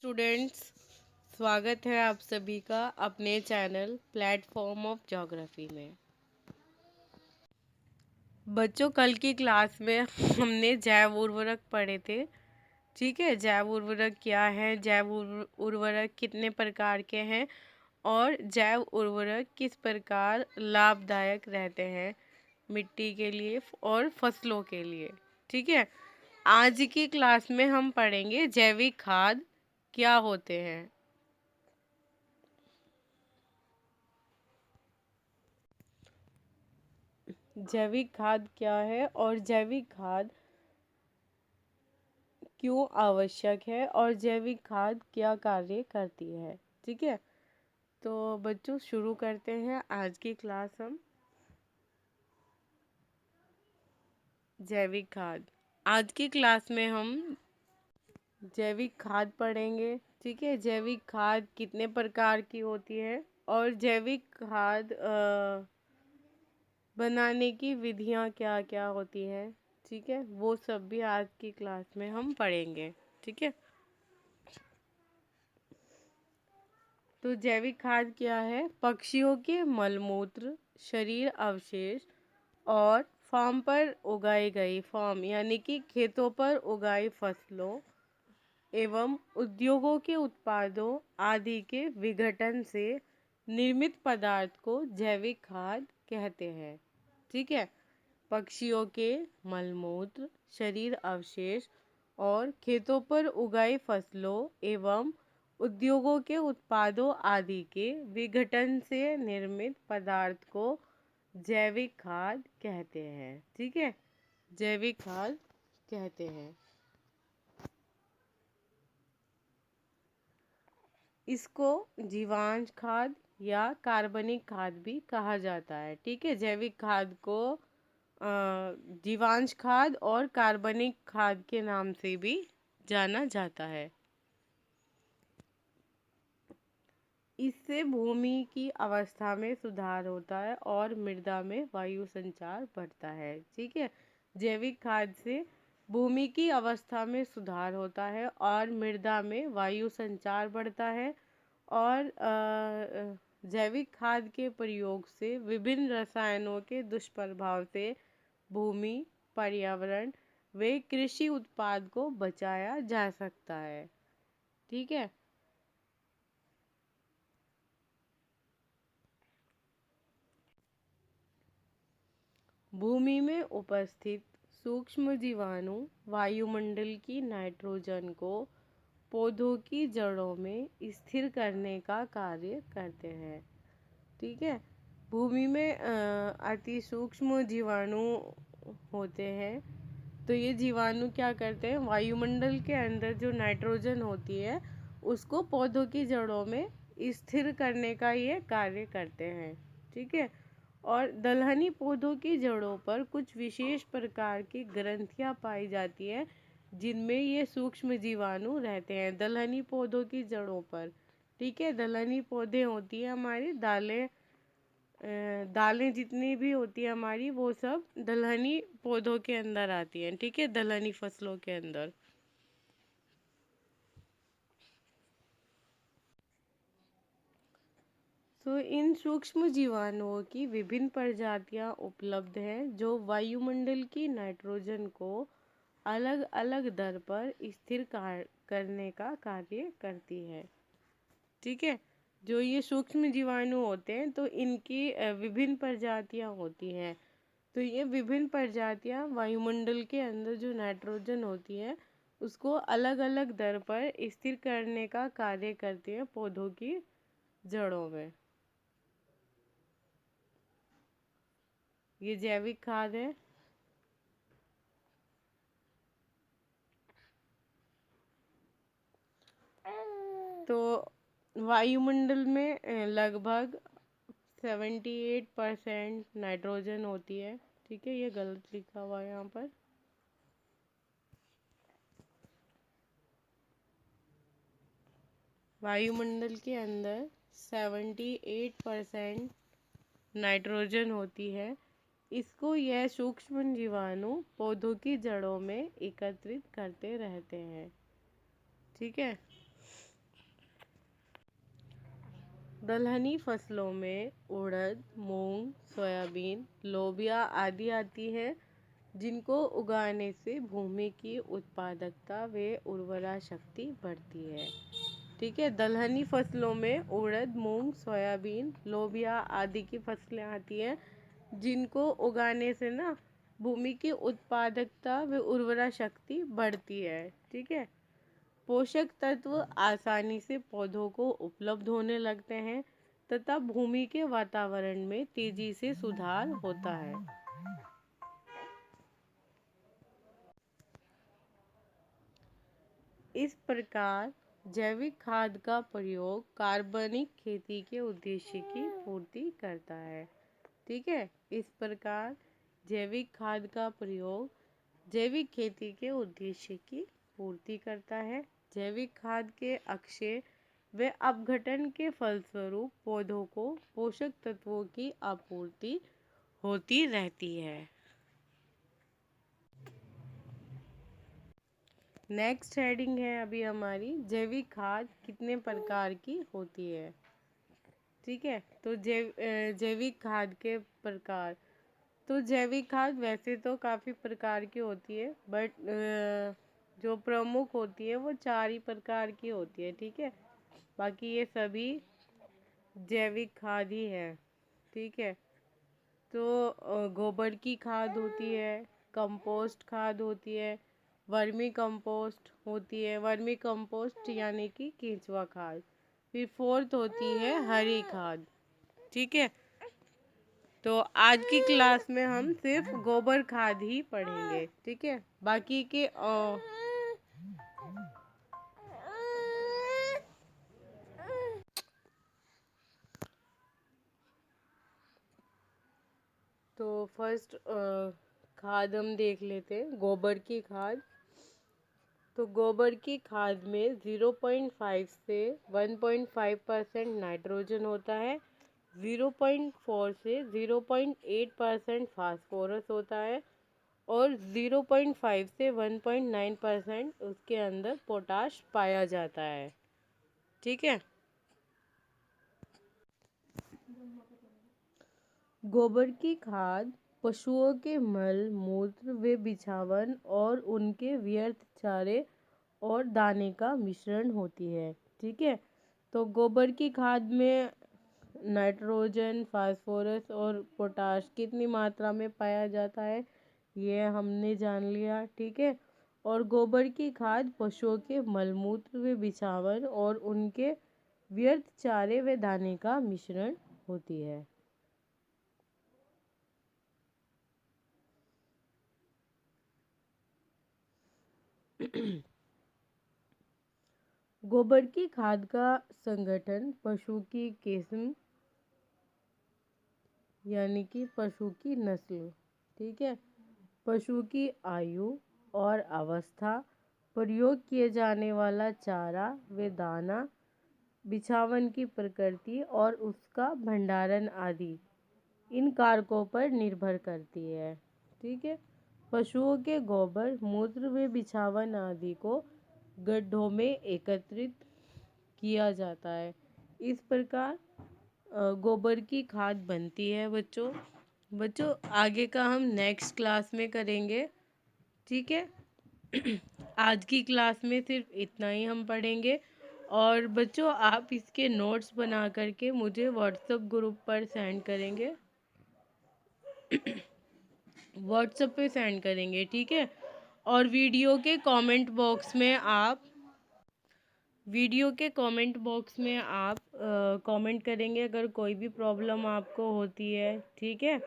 Students, स्वागत है आप सभी का अपने चैनल प्लेटफॉर्म ऑफ ज्योग्राफी में। बच्चों, कल की क्लास में हमने जैव उर्वरक पढ़े थे। ठीक है, जैव उर्वरक क्या है, जैव उर्वरक कितने प्रकार के हैं और जैव उर्वरक किस प्रकार लाभदायक रहते हैं मिट्टी के लिए और फसलों के लिए। ठीक है, आज की क्लास में हम पढ़ेंगे जैविक खाद क्या होते हैं। जैविक खाद क्या है और जैविक खाद क्यों आवश्यक है और जैविक खाद क्या कार्य करती है। ठीक है, तो बच्चों शुरू करते हैं आज की क्लास। हम जैविक खाद, आज की क्लास में हम जैविक खाद पढ़ेंगे। ठीक है, जैविक खाद कितने प्रकार की होती है और जैविक खाद बनाने की विधियाँ क्या क्या होती हैं। ठीक है, वो सब भी आज की क्लास में हम पढ़ेंगे। ठीक है, तो जैविक खाद क्या है? पक्षियों के मलमूत्र, शरीर अवशेष और फार्म पर उगाई गई फार्म यानी कि खेतों पर उगाई फसलों एवं उद्योगों के उत्पादों आदि के विघटन से निर्मित पदार्थ को जैविक खाद कहते हैं। ठीक है, पक्षियों के मलमूत्र, शरीर अवशेष और खेतों पर उगाई फसलों एवं उद्योगों के उत्पादों आदि के विघटन से निर्मित पदार्थ को जैविक खाद कहते हैं। ठीक है, जैविक खाद कहते हैं। इसको जीवांश खाद या कार्बनिक खाद भी कहा जाता है। ठीक है, जैविक खाद को जीवांश खाद और कार्बनिक खाद के नाम से भी जाना जाता है। इससे भूमि की अवस्था में सुधार होता है और मृदा में वायु संचार बढ़ता है। ठीक है, जैविक खाद से भूमि की अवस्था में सुधार होता है और मृदा में वायु संचार बढ़ता है और जैविक खाद के प्रयोग से विभिन्न रसायनों के दुष्प्रभाव से भूमि, पर्यावरण व कृषि उत्पाद को बचाया जा सकता है। ठीक है, भूमि में उपस्थित सूक्ष्म जीवाणु वायुमंडल की नाइट्रोजन को पौधों की जड़ों में स्थिर करने का कार्य करते हैं। ठीक है, भूमि में अति सूक्ष्म जीवाणु होते हैं। तो ये जीवाणु क्या करते हैं, वायुमंडल के अंदर जो नाइट्रोजन होती है उसको पौधों की जड़ों में स्थिर करने का ये कार्य करते हैं। ठीक है, और दलहनी पौधों की जड़ों पर कुछ विशेष प्रकार की ग्रंथियां पाई जाती हैं जिनमें ये सूक्ष्म जीवाणु रहते हैं दलहनी पौधों की जड़ों पर। ठीक है, दलहनी पौधे होती है हमारी दालें, दालें जितनी भी होती है हमारी वो सब दलहनी पौधों के अंदर आती हैं। ठीक है, दलहनी फसलों के अंदर। तो इन सूक्ष्म जीवाणुओं की विभिन्न प्रजातियां उपलब्ध हैं जो वायुमंडल की नाइट्रोजन को अलग अलग दर पर स्थिर करने का कार्य करती है। ठीक है, जो ये सूक्ष्म जीवाणु होते हैं तो इनकी विभिन्न प्रजातियां होती हैं। तो ये विभिन्न प्रजातियां वायुमंडल के अंदर जो नाइट्रोजन होती है उसको अलग अलग दर पर स्थिर करने का कार्य करती हैं पौधों की जड़ों में। ये जैविक खाद है। तो वायुमंडल में लगभग 78% नाइट्रोजन होती है। ठीक है, ये गलत लिखा हुआ है यहाँ पर। वायुमंडल के अंदर 78% नाइट्रोजन होती है। इसको यह सूक्ष्म जीवाणु पौधों की जड़ों में एकत्रित करते रहते हैं। ठीक है, दलहनी फसलों में उड़द, मूंग, सोयाबीन, लोबिया आदि आती हैं, जिनको उगाने से भूमि की उत्पादकता व उर्वरा शक्ति बढ़ती है। ठीक है, दलहनी फसलों में उड़द, मूंग, सोयाबीन, लोबिया आदि की फसलें आती हैं, जिनको उगाने से ना भूमि की उत्पादकता व उर्वरा शक्ति बढ़ती है। ठीक है, पोषक तत्व आसानी से पौधों को उपलब्ध होने लगते हैं तथा भूमि के वातावरण में तेजी से सुधार होता है। इस प्रकार जैविक खाद का प्रयोग कार्बनिक खेती के उद्देश्य की पूर्ति करता है। ठीक है, इस प्रकार जैविक खाद का प्रयोग जैविक खेती के उद्देश्य की पूर्ति करता है। जैविक खाद के अक्षय व अपघटन के फलस्वरूप पौधों को पोषक तत्वों की आपूर्ति होती रहती है। नेक्स्ट हेडिंग है अभी हमारी, जैविक खाद कितने प्रकार की होती है। ठीक है, तो जैविक खाद के प्रकार, तो जैविक खाद वैसे तो काफ़ी प्रकार की होती है, बट जो प्रमुख होती है वो 4 ही प्रकार की होती है। ठीक है, बाकी ये सभी जैविक खाद ही है। ठीक है, तो गोबर की खाद होती है, कंपोस्ट खाद होती है, वर्मी कंपोस्ट होती है, वर्मी कंपोस्ट यानी कि केंचुआ खाद, फिर फोर्थ होती है हरी खाद। ठीक है, तो आज की क्लास में हम सिर्फ गोबर खाद ही पढ़ेंगे। ठीक है, बाकी के तो फर्स्ट खाद हम देख लेते हैं, गोबर की खाद। तो गोबर की खाद में 0.5 से 1.5% नाइट्रोजन होता है, 0.4 से 0.8% फास्फोरस होता है और 0.5 से 1.9% उसके अंदर पोटाश पाया जाता है। ठीक है, गोबर की खाद पशुओं के मल मूत्र व बिछावन और उनके व्यर्थ चारे और दाने का मिश्रण होती है। ठीक है, तो गोबर की खाद में नाइट्रोजन, फास्फोरस और पोटाश कितनी मात्रा में पाया जाता है ये हमने जान लिया। ठीक है, और गोबर की खाद पशुओं के मलमूत्र व बिछावन और उनके व्यर्थ चारे व दाने का मिश्रण होती है। गोबर की खाद का संगठन पशु की किस्म यानी कि पशु की नस्ल, ठीक है, पशु की आयु और अवस्था, प्रयोग किए जाने वाला चारा व दाना, बिछावन की प्रकृति और उसका भंडारण आदि इन कारकों पर निर्भर करती है। ठीक है, पशुओं के गोबर, मूत्र व बिछावन आदि को गड्ढों में एकत्रित किया जाता है। इस प्रकार गोबर की खाद बनती है। बच्चों आगे का हम नेक्स्ट क्लास में करेंगे। ठीक है, आज की क्लास में सिर्फ इतना ही हम पढ़ेंगे और बच्चों आप इसके नोट्स बना करके मुझे व्हाट्सएप ग्रुप पर सेंड करेंगे, व्हाट्सएप पे सेंड करेंगे। ठीक है, और वीडियो के कमेंट बॉक्स में आप कमेंट करेंगे अगर कोई भी प्रॉब्लम आपको होती है। ठीक है,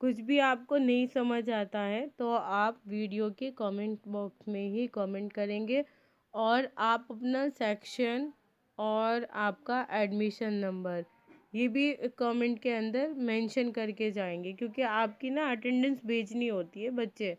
कुछ भी आपको नहीं समझ आता है तो आप वीडियो के कमेंट बॉक्स में ही कमेंट करेंगे और आप अपना सेक्शन और आपका एडमिशन नंबर ये भी कमेंट के अंदर मेंशन करके जाएंगे, क्योंकि आपकी ना अटेंडेंस भेजनी होती है बच्चे।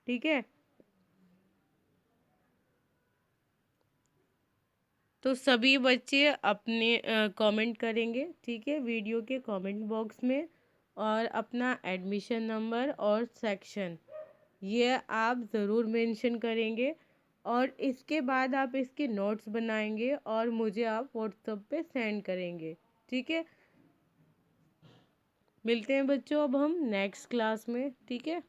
ठीक है, तो सभी बच्चे अपने कमेंट करेंगे। ठीक है, वीडियो के कमेंट बॉक्स में और अपना एडमिशन नंबर और सेक्शन ये आप ज़रूर मेंशन करेंगे और इसके बाद आप इसके नोट्स बनाएंगे और मुझे आप व्हाट्सएप पे सेंड करेंगे। ठीक है, मिलते हैं बच्चों अब हम नेक्स्ट क्लास में। ठीक है।